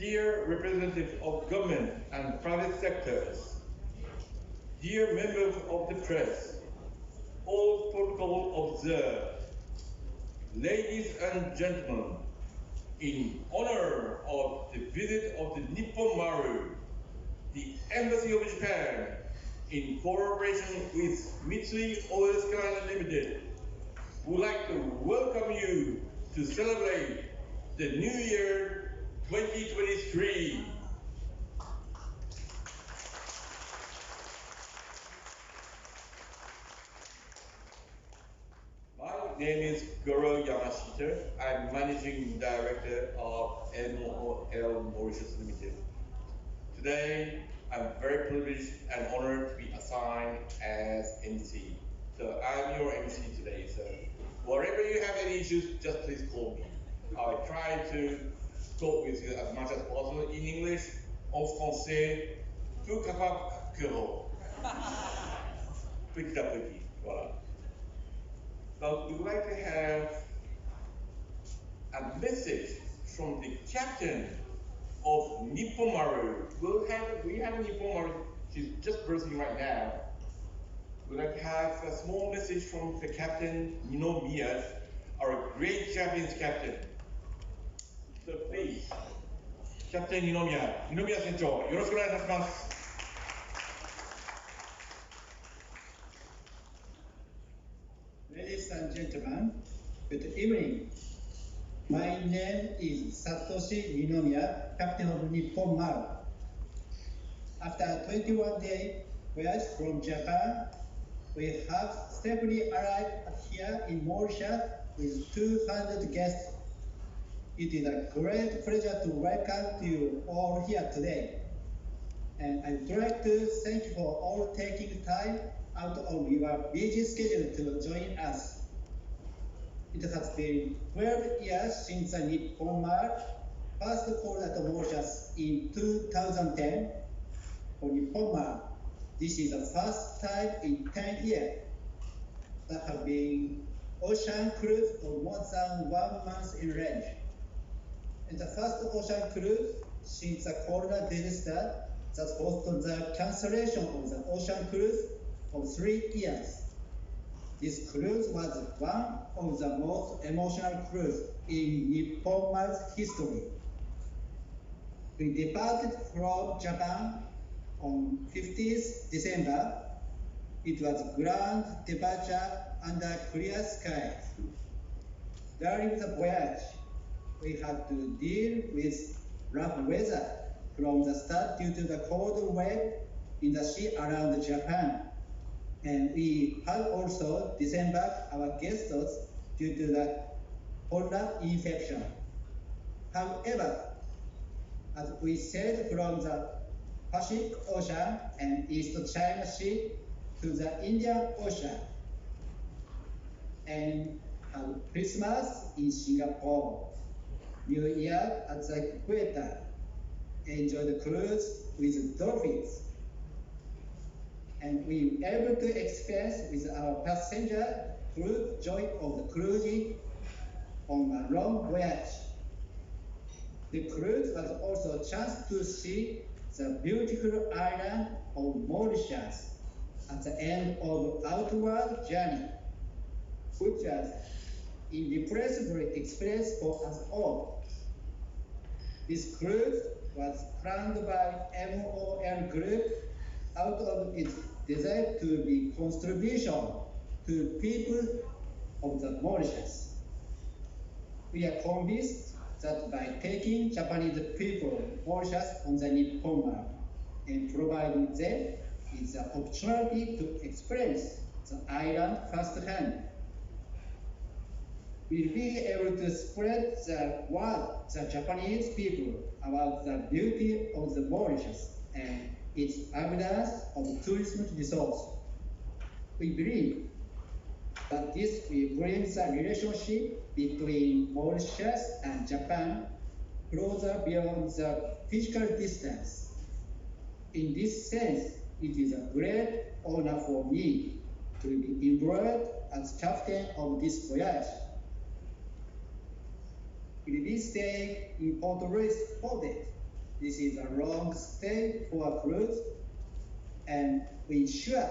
dear representatives of government and private sectors, dear members of the press, all protocol observed, ladies and gentlemen, in honor of the visit of the Nippon Maru, the Embassy of Japan, in cooperation with Mitsui Oil Skyline Limited, would like to welcome you to celebrate the New Year 2023. My name is Goro Yamashita. I'm Managing Director of MOL Mauritius Limited. Today, I'm very privileged and honored to be assigned as MC. So I'm your MC today. So wherever you have any issues, just please call me. I'll try to talk with you as much as possible in English, en français, tout capable que petit à petit. Voilà. But we would like to have a message from the captain of Nippon Maru. We have Nippon Maru. She's just bursting right now. We'd like to have a small message from the captain, Ninomiya, our great Japanese captain. So please, Captain Ninomiya, Ninomiya Sencho, yoroshiku onegai itasumasu. Ladies and gentlemen, good evening. My name is Satoshi Ninomiya, Captain of Nippon Maru. After a 21-day voyage from Japan, we have safely arrived here in Mauritius with 200 guests. It is a great pleasure to welcome you all here today. And I'd like to thank you for all taking time out of your busy schedule to join us. It has been 12 years since the Nippon Maru first called at Mauritius in 2010. For Nippon Maru, this is the first time in 10 years that have been ocean cruise for more than 1 month in range. And the first ocean cruise since the corona disaster that caused the cancellation of the ocean cruise for 3 years. This cruise was one of the most emotional cruises in Nippon Maru's history. We departed from Japan on 15th December. It was a grand departure under clear skies. During the voyage, we had to deal with rough weather from the start due to the cold wave in the sea around Japan. And we had also disembarked our guests due to the pollen infection. However, as we sailed from the Pacific Ocean and East China Sea to the Indian Ocean, and had Christmas in Singapore, New Year at the equator, enjoyed the cruise with dolphins, and we were able to experience with our passenger full joy of the cruising on a long voyage. The cruise was also a chance to see the beautiful island of Mauritius at the end of outward journey, which was irreplaceable experience for us all. This cruise was planned by MOL Group out of its desire to be contribution to people of the Mauritius. We are convinced that by taking Japanese people Mauritius on the Nippon Maru and providing them with the opportunity to experience the island firsthand, we'll be able to spread the word to the Japanese people about the beauty of the Mauritius and its abundance of tourism resources. We believe that this will bring the relationship between Mauritius and Japan closer beyond the physical distance. In this sense, it is a great honor for me to be enrolled as captain of this voyage. We will be staying in Port Louis Port This is a long stay for a cruise, and we ensure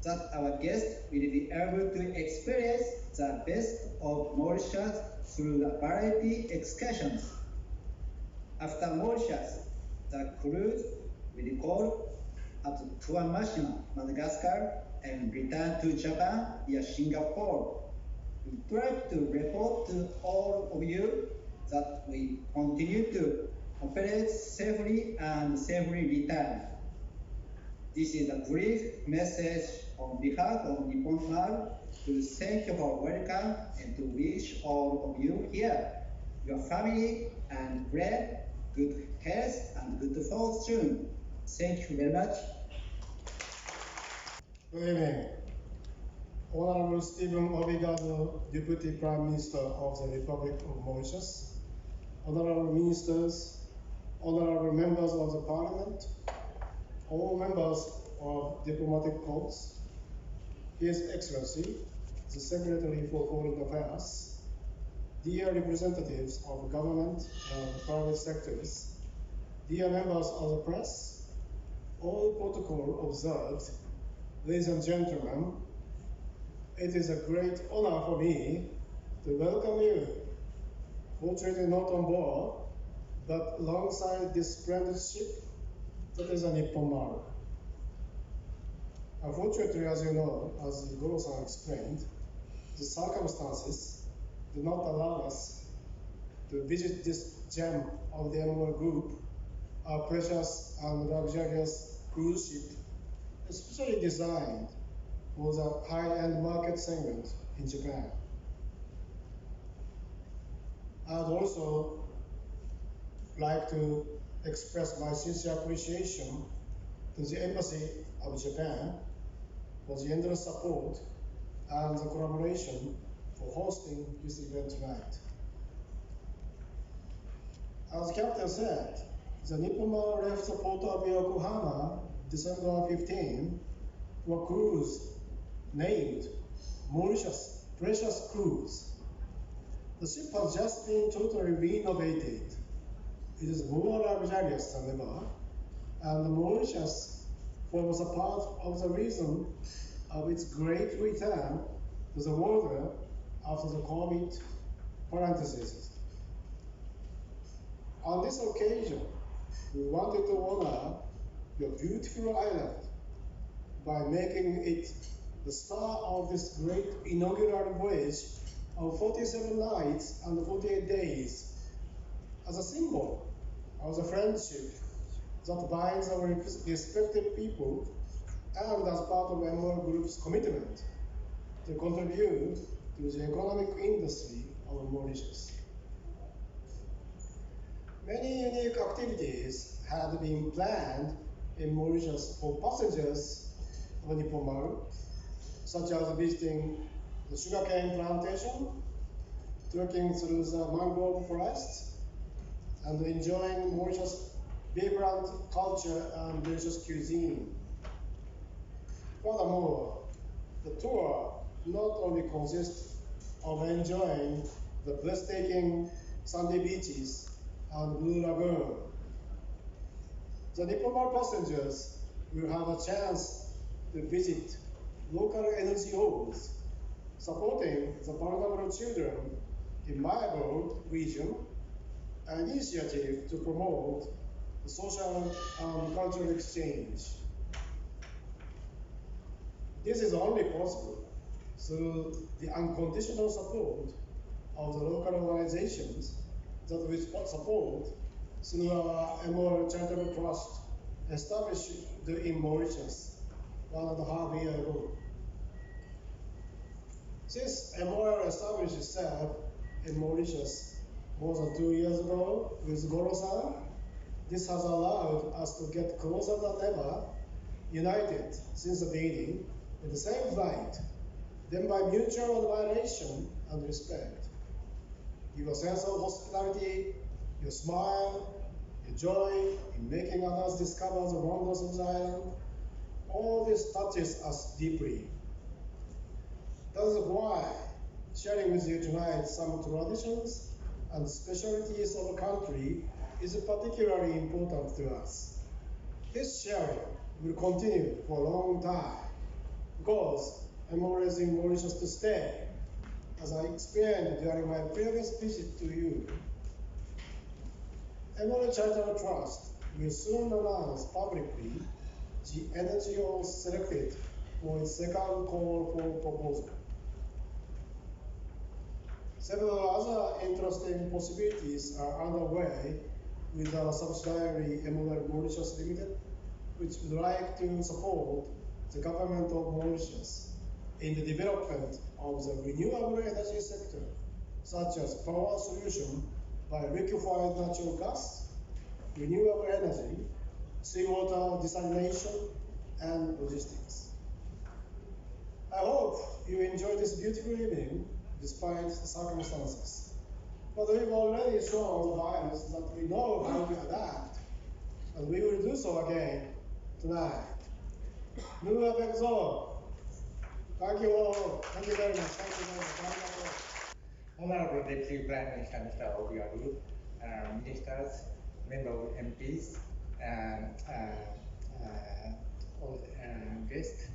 that our guests will be able to experience the best of Mauritius through the variety excursions. After Mauritius, the cruise will call at Tuamashima, Madagascar, and return to Japan via Singapore. We try to report to all of you that we continue to operate safely and safely return. This is a brief message on behalf of Nippon Maru to thank you for welcome and to wish all of you here, your family and friends, good health and good fortune. Thank you very much. Good evening. Honorable Stephen Obrigado, Deputy Prime Minister of the Republic of Mauritius, honorable ministers, honorable members of the Parliament, all members of diplomatic corps, His Excellency, the Secretary for Foreign Affairs, dear representatives of government and private sectors, dear members of the press, all protocol observed, ladies and gentlemen, it is a great honor for me to welcome you, fortunately not on board, but alongside this splendid ship that is a Nippon Maru. Unfortunately, as you know, as Goro-san explained, the circumstances do not allow us to visit this gem of the Emerald Group, our precious and luxurious cruise ship, especially designed for the high-end market segment in Japan. I would also like to express my sincere appreciation to the Embassy of Japan for the endless support and the collaboration for hosting this event tonight. As the captain said, the Nippon Maru left the port of Yokohama December 15 for a cruise named Mauritius Precious Cruise. The ship has just been totally renovated. It is more luxurious than ever, and Mauritius forms a part of the reason of its great return to the water after the COVID parenthesis. On this occasion, we wanted to honor your beautiful island by making it the star of this great inaugural voyage of 47 nights and 48 days as a symbol of the friendship that binds our respective people and as part of Emerald Group's commitment to contribute to the economic industry of Mauritius. Many unique activities had been planned in Mauritius for passengers of Nippon Maru, such as visiting the sugarcane plantation, trekking through the mangrove forest, and enjoying Mauritius' vibrant culture and delicious cuisine. Furthermore, the tour not only consists of enjoying the breathtaking sandy beaches and blue lagoon. The Nippon Maru passengers will have a chance to visit local NGOs supporting the vulnerable children in Mayago region, an initiative to promote the social and cultural exchange. This is only possible through the unconditional support of the local organizations that we support through our Emerald Charitable Trust established in Mauritius 1.5 years ago. Since Emerald established itself in Mauritius more than 2 years ago with Goro-san, this has allowed us to get closer than ever, united since the beginning, in the same flight, then by mutual admiration and respect. Your sense of hospitality, your smile, your joy in making others discover the wonders of the island, all this touches us deeply. That is why sharing with you tonight some traditions and specialties of the country is particularly important to us. This sharing will continue for a long time because I'm always in Mauritius to stay. As I explained during my previous visit to you, Emerald Charitable Trust will soon announce publicly the NGO selected for its second call for proposal. Several other interesting possibilities are underway with our subsidiary Emerald Mauritius Limited, which would like to support the government of Mauritius in the development of the renewable energy sector, such as power solution by liquefied natural gas, renewable energy, seawater desalination, and logistics. I hope you enjoy this beautiful evening despite the circumstances. But we've already shown the virus that we know how to adapt, and we will do so again tonight. Nous avec Zo. Thank you all. Thank you very much. Thank you very much. Honorable Deputy Prime Minister Mr. Obiaru, ministers, members of MPs, all guests,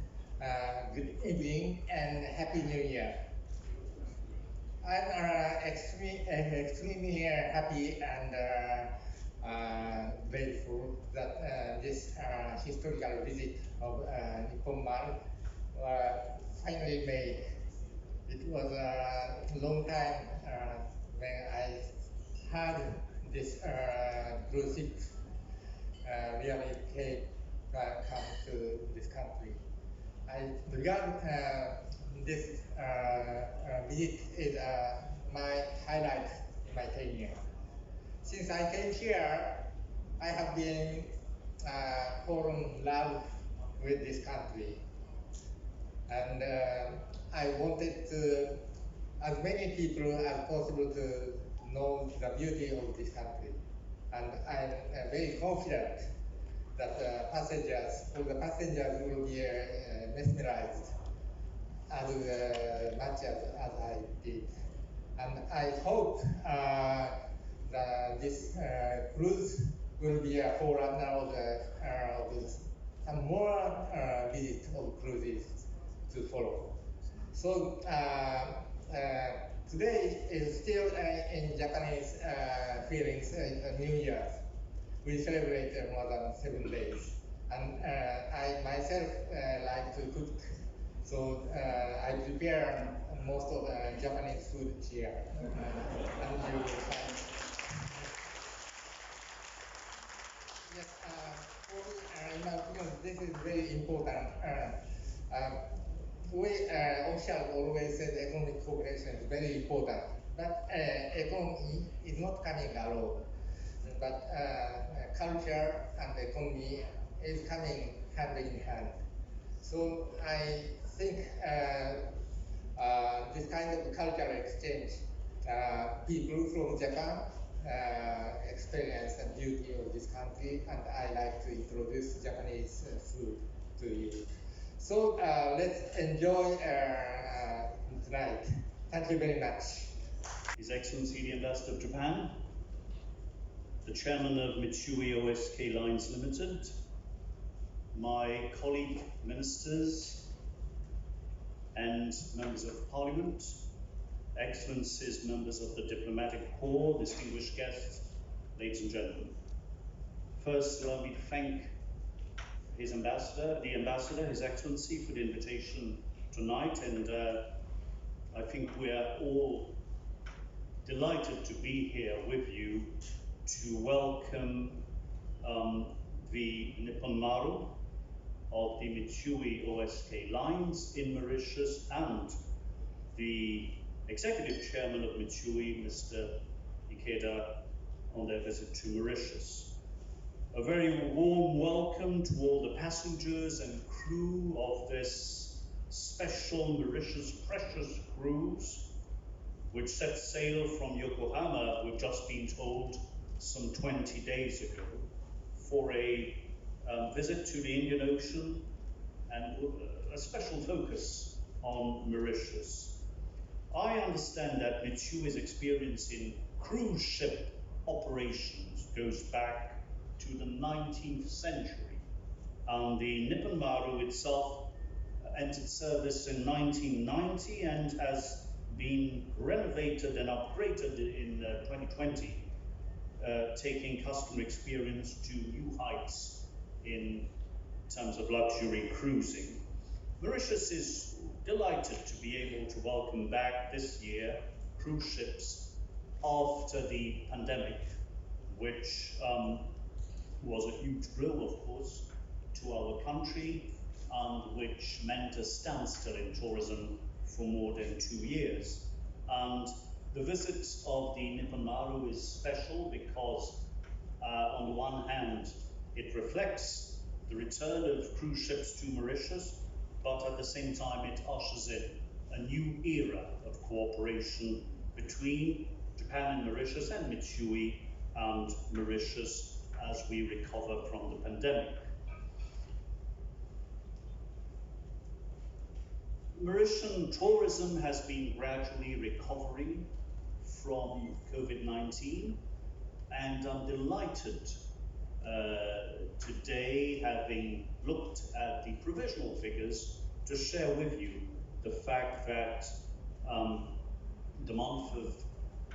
good evening and Happy New Year. I'm extremely happy and grateful that this historical visit of Nippon Maru finally made. It was a long time when I heard this cruise ship really come to this country. I regard this visit is my highlight in my tenure. Since I came here, I have been fallen in love with this country, and I wanted to, as many people as possible to know the beauty of this country. And I'm very confident that all the passengers will be mesmerized as much as I did. And I hope that this cruise will be a forerunner of some more visits of cruises to follow. So today is still in Japanese feelings, New Year. We celebrate more than 7 days. And I myself like to cook. So I prepare most of the Japanese food here. And you will find. Yes, for me, in my opinion, this is very important. We officials always said economic cooperation is very important, but economy is not coming alone. But culture and economy is coming hand in hand. So I think this kind of cultural exchange, people from Japan experience the beauty of this country, and I like to introduce Japanese food to you. So let's enjoy tonight. Thank you very much. His Excellency the Ambassador of Japan, the Chairman of Mitsui OSK Lines Limited, my colleague ministers and members of Parliament, Excellencies, members of the Diplomatic Corps, distinguished guests, ladies and gentlemen. First, allow me to thank the Ambassador, His Excellency, for the invitation tonight, and I think we are all delighted to be here with you to welcome the Nippon Maru of the Mitsui OSK Lines in Mauritius and the Executive Chairman of Mitsui, Mr. Ikeda, on their visit to Mauritius. A very warm welcome to all the passengers and crew of this special Mauritius precious cruise, which set sail from Yokohama, we've just been told, some 20 days ago, for a visit to the Indian Ocean and a special focus on Mauritius. I understand that Mitsui's experience in cruise ship operations goes back to the 19th century. And the Nippon Maru itself entered service in 1990 and has been renovated and upgraded in 2020, taking customer experience to new heights in terms of luxury cruising. Mauritius is delighted to be able to welcome back this year cruise ships after the pandemic, which was a huge blow, of course, to our country, and which meant a standstill in tourism for more than 2 years. And the visit of the Nippon Maru is special because, on the one hand, it reflects the return of cruise ships to Mauritius, but at the same time it ushers in a new era of cooperation between Japan and Mauritius, and Mitsui and Mauritius, as we recover from the pandemic. Mauritian tourism has been gradually recovering from COVID-19, and I'm delighted today, having looked at the provisional figures, to share with you the fact that the month of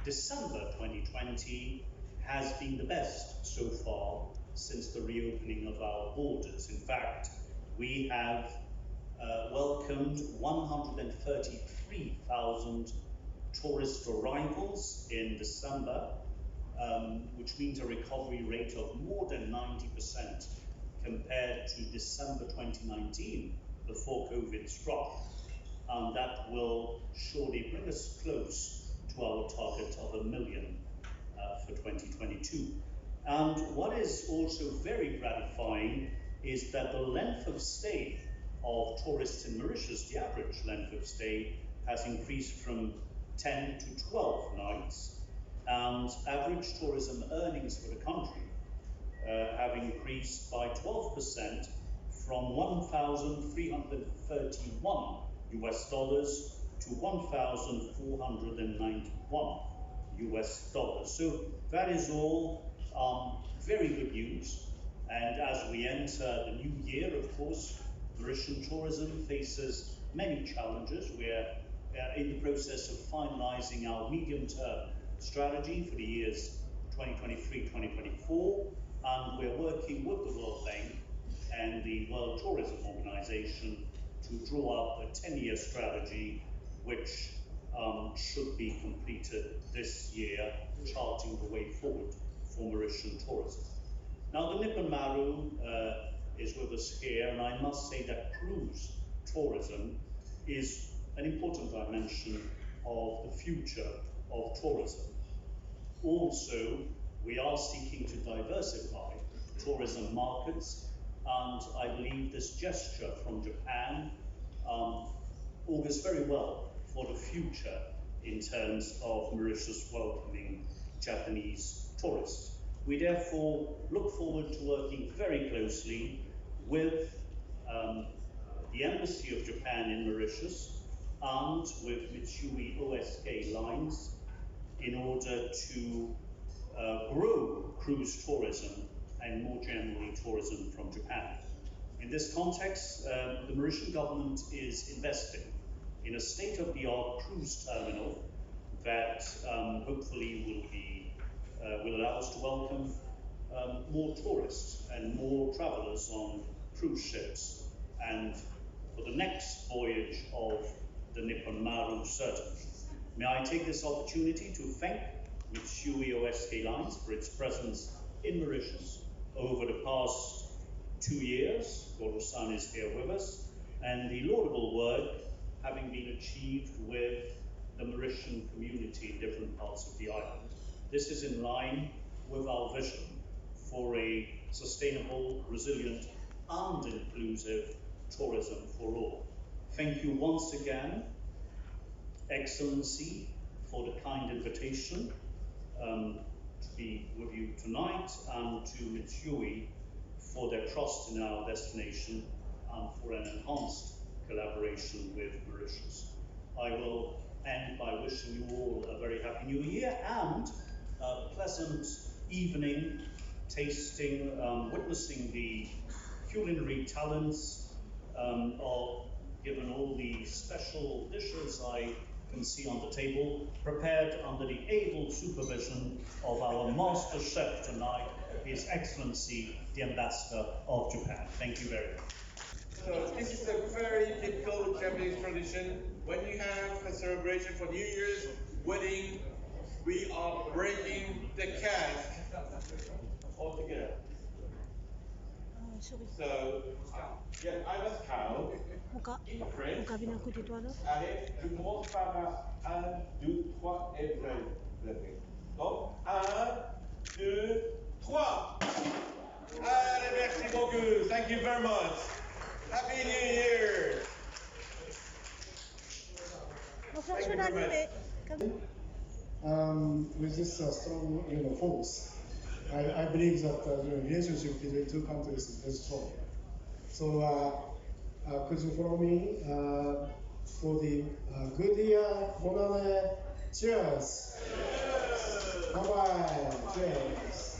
December 2020 has been the best so far since the reopening of our borders. In fact, we have welcomed 133,000 tourist arrivals in December, which means a recovery rate of more than 90% compared to December 2019, before COVID struck. And that will surely bring us close to our target of 1 million for 2022. And what is also very gratifying is that the length of stay of tourists in Mauritius, the average length of stay, has increased from 10 to 12 nights, and average tourism earnings for the country have increased by 12%, from $1,331 to $1,491. So that is all very good news. And as we enter the new year, of course, Mauritian tourism faces many challenges. We're in the process of finalizing our medium-term strategy for the years 2023-2024, and we're working with the World Bank and the World Tourism Organization to draw up a 10-year strategy, which should be completed this year, charting the way forward for Mauritian tourism. Now, the Nippon Maru is with us here, and I must say that cruise tourism is an important dimension of the future of tourism. Also, we are seeking to diversify tourism markets, and I believe this gesture from Japan augurs very well for the future in terms of Mauritius welcoming Japanese tourists. We therefore look forward to working very closely with the Embassy of Japan in Mauritius and with Mitsui OSK Lines in order to grow cruise tourism and more generally tourism from Japan. In this context, the Mauritian government is investing in a state-of-the-art cruise terminal that hopefully will allow us to welcome more tourists and more travelers on cruise ships, and for the next voyage of the Nippon Maru certainly. May I take this opportunity to thank Mitsui OSK Lines for its presence in Mauritius over the past 2 years. Goro-san is here with us, and the laudable work having been achieved with the Mauritian community in different parts of the island. This is in line with our vision for a sustainable, resilient, and inclusive tourism for all. Thank you once again, Excellency, for the kind invitation to be with you tonight, and to Mitsui for their trust in our destination and for an enhanced collaboration with Mauritius. I will end by wishing you all a very happy new year, and pleasant evening, tasting, witnessing the culinary talents, given all the special dishes I can see on the table, prepared under the able supervision of our master chef tonight, His Excellency, the Ambassador of Japan. Thank you very much. So this is a very typical Japanese tradition. When you have a celebration for New Year's, wedding, we are breaking the cask altogether. So, yeah, I was cow. In French. Allez, je commence par 1, 2, 3 et vous avez. Donc, 1, 2, 3. Allez, merci beaucoup. Thank you very much. Happy New Year. Thank you very much. With this strong force, I believe that the relationship between two countries is very strong. So could you follow me for the good year, honor, cheers. Bye-bye, cheers.